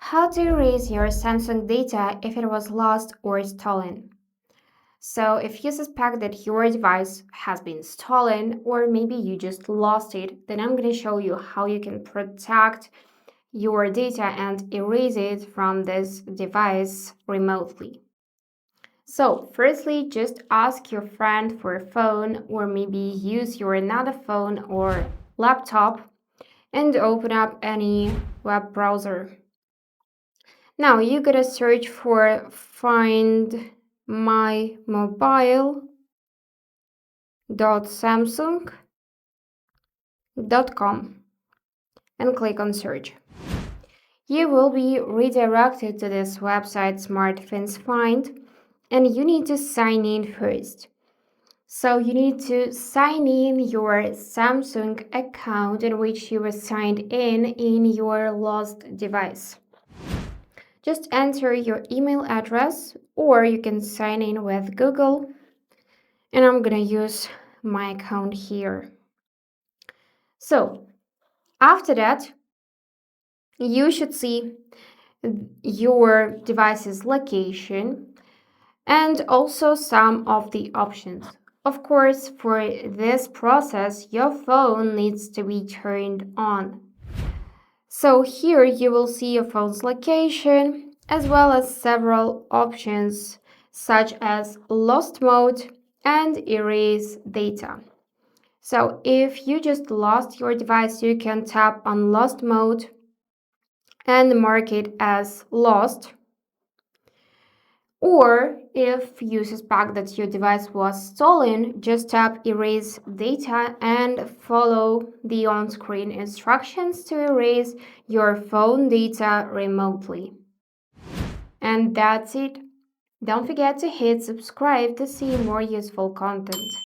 How to erase your Samsung data if it was lost or stolen. So, if you suspect that your device has been stolen or maybe you just lost it, then I'm going to show you how you can protect your data and erase it from this device remotely. So, firstly, just ask your friend for a phone or maybe use your another phone or laptop and open up any web browser. Now you gotta search for find my mobile.samsung.com and click on search. You will be redirected to this website SmartThings Find and you need to sign in first. So you need to sign in your Samsung account in which you were signed in your lost device. Just enter your email address or you can sign in with Google. And I'm gonna use my account here. So after that, you should see your device's location and also some of the options. Of course, for this process, your phone needs to be turned on. So here you will see your phone's location as well as several options such as lost mode and erase data. So if you just lost your device, you can tap on lost mode and mark it as lost. Or if you suspect that your device was stolen, just tap erase data and follow the on-screen instructions to erase your phone data remotely. And that's it. Don't forget to hit subscribe to see more useful content.